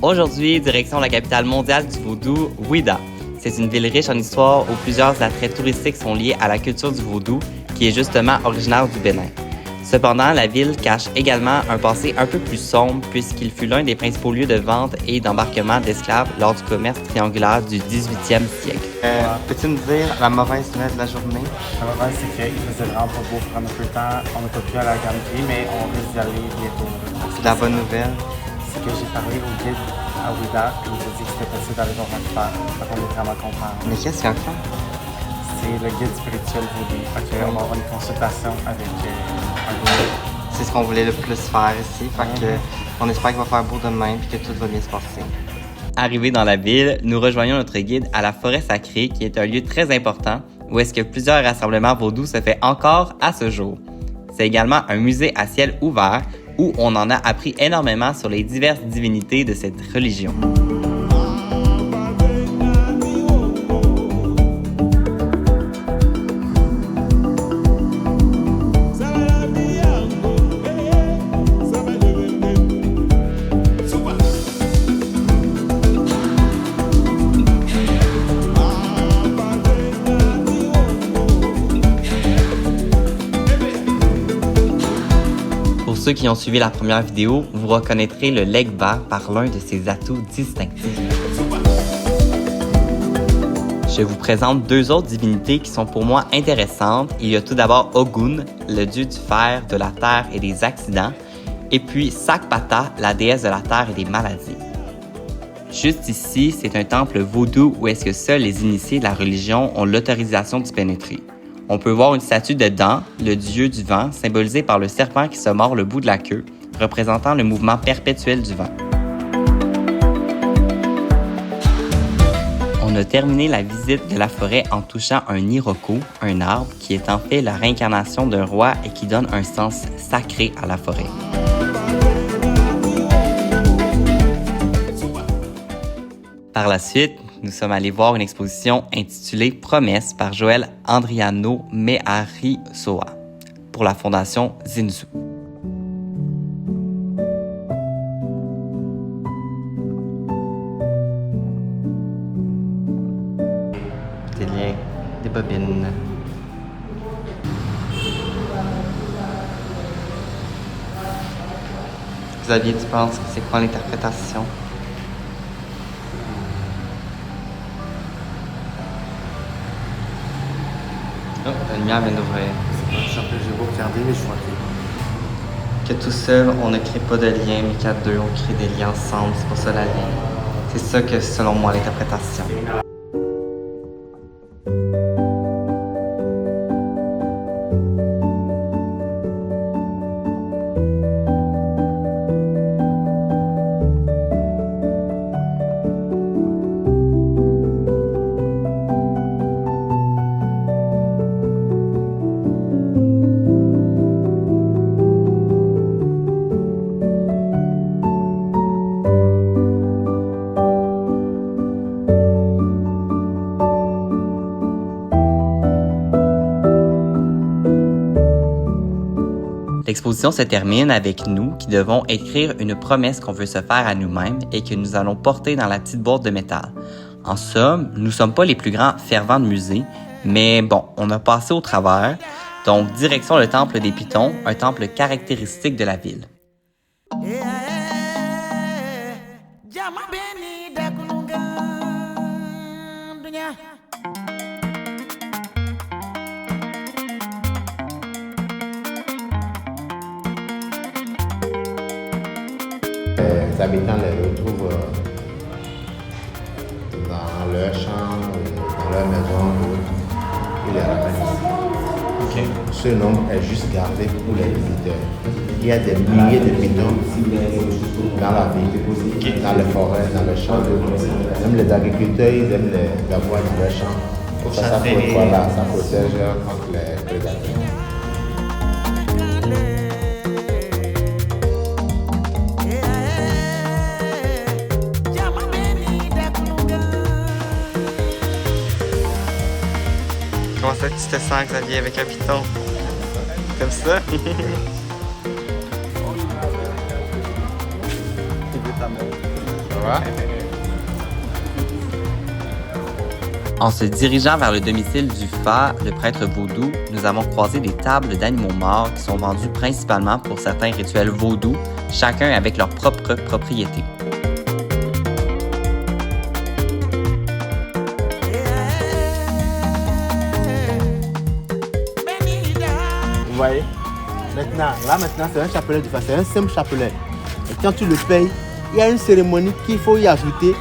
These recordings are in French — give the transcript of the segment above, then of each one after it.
Aujourd'hui, direction la capitale mondiale du vaudou, Ouidah. C'est une ville riche en histoire où plusieurs attraits touristiques sont liés à la culture du vaudou, qui est justement originaire du Bénin. Cependant, la ville cache également un passé un peu plus sombre puisqu'il fut l'un des principaux lieux de vente et d'embarquement d'esclaves lors du commerce triangulaire du 18e siècle. Peux-tu nous dire la mauvaise nouvelle de la journée? La mauvaise, c'est qu'il faisait vraiment pas beau prendre un peu de temps. On n'a pas pu aller à la Grande Prix, mais on risque d'y aller bientôt. La bonne nouvelle, c'est que j'ai parlé au guide à Ouidah, puis il nous a dit que c'était possible d'aller voir un faire. Donc on est vraiment contents. mais qu'est-ce qu'il y a encore? C'est le guide spirituel vaudou. On va avoir une consultation avec un guide. C'est ce qu'on voulait le plus faire ici. On espère qu'il va faire beau demain et que tout va bien se passer. Arrivés dans la ville, nous rejoignons notre guide à la forêt sacrée, qui est un lieu très important où est-ce que plusieurs rassemblements vaudous se fait encore à ce jour. C'est également un musée à ciel ouvert où on en a appris énormément sur les diverses divinités de cette religion. Pour ceux qui ont suivi la première vidéo, vous reconnaîtrez le legba par l'un de ses atouts distinctifs. Je vous présente deux autres divinités qui sont pour moi intéressantes. Il y a tout d'abord Ogun, le dieu du fer, de la terre et des accidents, et puis Sakpata, la déesse de la terre et des maladies. Juste ici, c'est un temple vaudou où est-ce que seuls les initiés de la religion ont l'autorisation d'y pénétrer. On peut voir une statue de Dan, le dieu du vent, symbolisé par le serpent qui se mord le bout de la queue, représentant le mouvement perpétuel du vent. On a terminé la visite de la forêt en touchant un iroko, un arbre qui est en fait la réincarnation d'un roi et qui donne un sens sacré à la forêt. Par la suite, nous sommes allés voir une exposition intitulée Promesse par Joël Andriano Meharisoa pour la fondation Zinzu. Des liens, des bobines. Xavier, tu penses que c'est quoi l'interprétation? Oh, la lumière vient d'ouvrir. Je suis un peu j'ai beau regarder, mais je vois Que tout seul, on ne crée pas de lien, mais qu'à deux, on crée des liens ensemble. C'est pour ça la lien. C'est ça que, selon moi, l'interprétation. L'exposition se termine avec nous qui devons écrire une promesse qu'on veut se faire à nous-mêmes et que nous allons porter dans la petite boîte de métal. En somme, nous ne sommes pas les plus grands fervents de musée, mais bon, on a passé au travers. Donc, direction le temple des Pitons, un temple caractéristique de la ville. Les habitants les retrouvent dans leur chambre, dans leur maison, ils les ramènent ici. Okay. Ce nombre est juste gardé pour les visiteurs. Il y a des milliers de pitons dans la ville, dans les forêts, dans les champs. Même les agriculteurs, ils aiment les avoir dans leurs champs. Ça protège contre les prédateurs. tu te sens, Xavier, avec un piton? Comme ça? Ça va? En se dirigeant vers le domicile du Fa, le prêtre vaudou, nous avons croisé des tables d'animaux morts qui sont vendus principalement pour certains rituels vaudous, chacun avec leur propre propriété. Vous voyez? Maintenant, c'est un chapelet du Fa, c'est un simple chapelet. Et quand tu le payes, il y a une cérémonie qu'il faut y ajouter.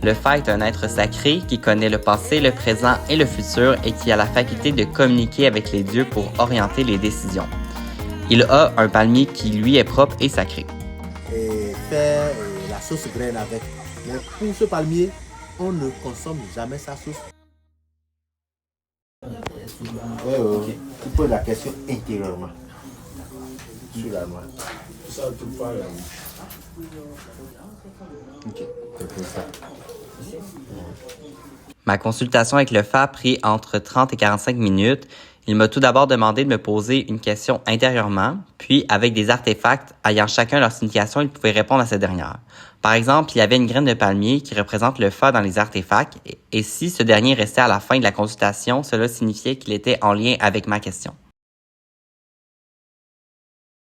Le Fa est un être sacré qui connaît le passé, le présent et le futur et qui a la faculté de communiquer avec les dieux pour orienter les décisions. Il a un palmier qui lui est propre et sacré. Et faire la sauce graine avec. Mais pour ce palmier, on ne consomme jamais sa sauce. Tu poses la question intérieurement. Sur la loi. Ok, c'est pour ça. Ma consultation avec le Fa a pris entre 30 et 45 minutes. Il m'a tout d'abord demandé de me poser une question intérieurement, puis avec des artefacts ayant chacun leur signification, il pouvait répondre à cette dernière. Par exemple, il y avait une graine de palmier qui représente le Fa dans les artefacts, et si ce dernier restait à la fin de la consultation, cela signifiait qu'il était en lien avec ma question.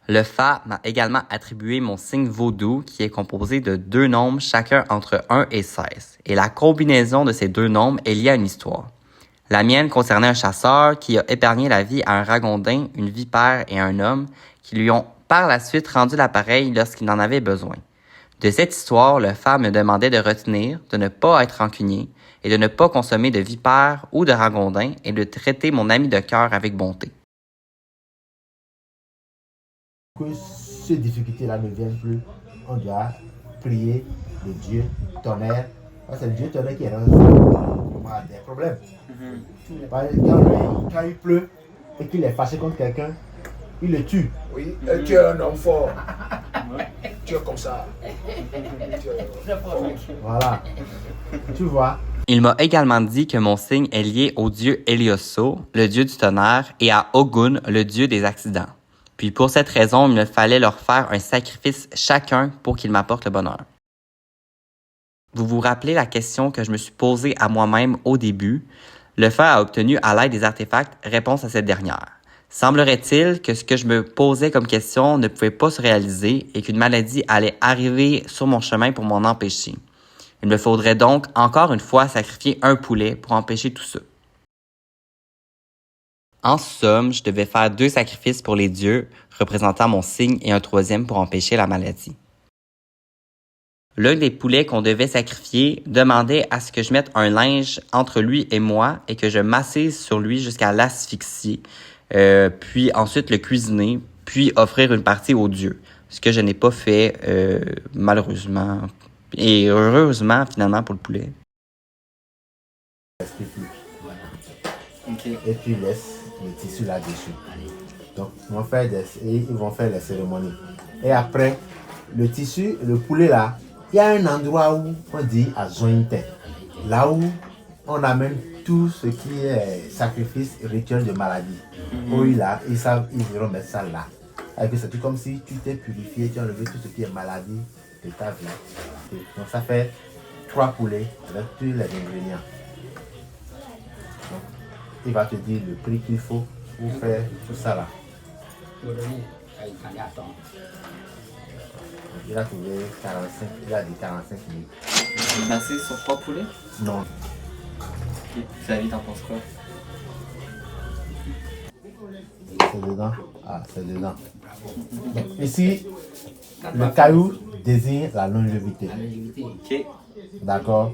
Le Fa m'a également attribué mon signe vaudou qui est composé de 2 nombres chacun entre 1 et 16. Et la combinaison de ces 2 nombres est liée à une histoire. La mienne concernait un chasseur qui a épargné la vie à un ragondin, une vipère et un homme qui lui ont par la suite rendu l'appareil lorsqu'il en avait besoin. De cette histoire, le Fa me demandait de retenir, de ne pas être rancunier et de ne pas consommer de vipère ou de ragondin et de traiter mon ami de cœur avec bonté. Que ces difficultés-là ne viennent plus, on doit prier le Dieu tonnerre. C'est le Dieu tonnerre qui est des problèmes. Quand il pleut et qu'il est fâché contre quelqu'un, il le tue. Oui, et tu es un homme fort. Tu es comme ça. Voilà. Tu vois. Il m'a également dit que mon signe est lié au dieu Elioso, le dieu du tonnerre, et à Ogun, le dieu des accidents. Puis pour cette raison, il me fallait leur faire un sacrifice chacun pour qu'ils m'apportent le bonheur. Vous vous rappelez la question que je me suis posée à moi-même au début? Le Fa a obtenu à l'aide des artefacts réponse à cette dernière. Semblerait-il que ce que je me posais comme question ne pouvait pas se réaliser et qu'une maladie allait arriver sur mon chemin pour m'en empêcher. Il me faudrait donc encore une fois sacrifier un poulet pour empêcher tout ça. En somme, je devais faire 2 sacrifices pour les dieux, représentant mon signe, et un 3e pour empêcher la maladie. L'un des poulets qu'on devait sacrifier demandait à ce que je mette un linge entre lui et moi et que je m'assise sur lui jusqu'à l'asphyxier, puis ensuite le cuisiner, puis offrir une partie aux dieux. Ce que je n'ai pas fait, malheureusement, et heureusement finalement pour le poulet. Et tu laisses le tissu là-dessus. Donc, ils vont faire les cérémonies. Et après, le tissu, le poulet là, il y a un endroit où on dit à Zointe. Là où on amène tout ce qui est sacrifice rituel de maladie. Oui, là, ils vont mettre ça là. C'est comme si tu t'es purifié, tu as enlevé tout ce qui est maladie de ta vie. Donc, ça fait 3 poulets avec tous les ingrédients. Donc, il va te dire le prix qu'il faut pour faire tout ça là. Il a trouvé 45, il a dit 45 minutes. C'est passé sur 3 poulets? Non. Xavier, t'en penses quoi? C'est dedans? Ah, c'est dedans. Donc, ici, le caillou désigne la longévité. Ok. D'accord?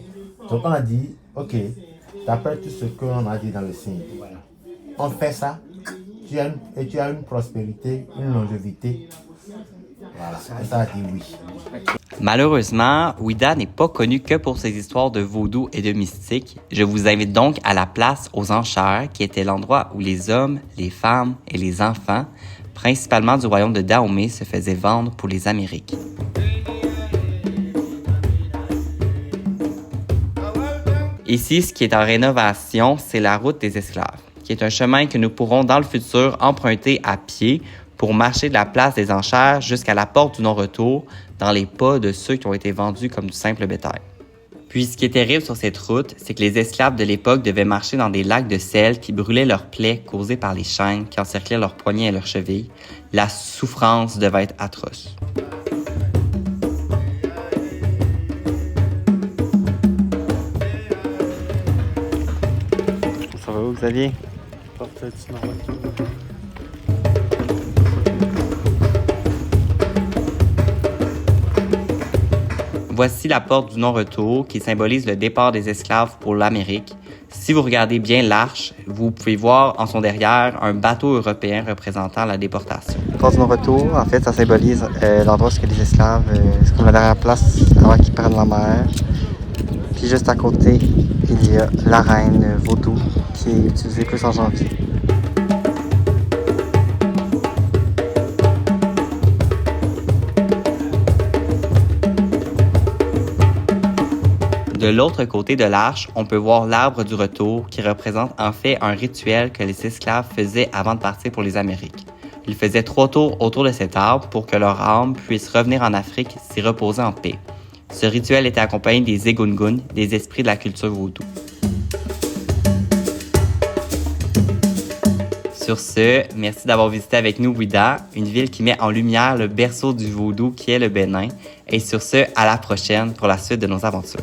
Donc on a dit, ok, d'après tout ce qu'on a dit dans le signe, on fait ça, tu as une prospérité, une longévité. Voilà, et ça a dit oui. Malheureusement, Ouida n'est pas connu que pour ses histoires de vaudou et de mystique. Je vous invite donc à la place aux enchères, qui était l'endroit où les hommes, les femmes et les enfants, principalement du royaume de Dahomey, se faisaient vendre pour les Amériques. Ici, ce qui est en rénovation, c'est la route des esclaves, qui qui est un chemin que nous pourrons dans le futur emprunter à pied pour marcher de la place des enchères jusqu'à la porte du non-retour dans les pas de ceux qui ont été vendus comme du simple bétail. Puis ce qui est terrible sur cette route, c'est que les esclaves de l'époque devaient marcher dans des lacs de sel qui brûlaient leurs plaies causées par les chaînes qui encerclaient leurs poignets et leurs chevilles. La souffrance devait être atroce. Ça va où, Xavier? Voici la porte du non-retour qui symbolise le départ des esclaves pour l'Amérique. Si vous regardez bien l'arche, vous pouvez voir en son derrière un bateau européen représentant la déportation. La porte du non-retour, en fait, ça symbolise l'endroit où les esclaves, c'est comme la dernière place avant qu'ils prennent la mer. Puis juste à côté, il y a l'arène vaudou qui est utilisée plus en janvier. De l'autre côté de l'arche, on peut voir l'arbre du retour qui représente en fait un rituel que les esclaves faisaient avant de partir pour les Amériques. Ils faisaient 3 tours autour de cet arbre pour que leur âme puisse revenir en Afrique s'y reposer en paix. Ce rituel était accompagné des egungun, des esprits de la culture vaudou. Sur ce, merci d'avoir visité avec nous Ouidah, une ville qui met en lumière le berceau du vaudou qui est le Bénin. Et sur ce, à la prochaine pour la suite de nos aventures.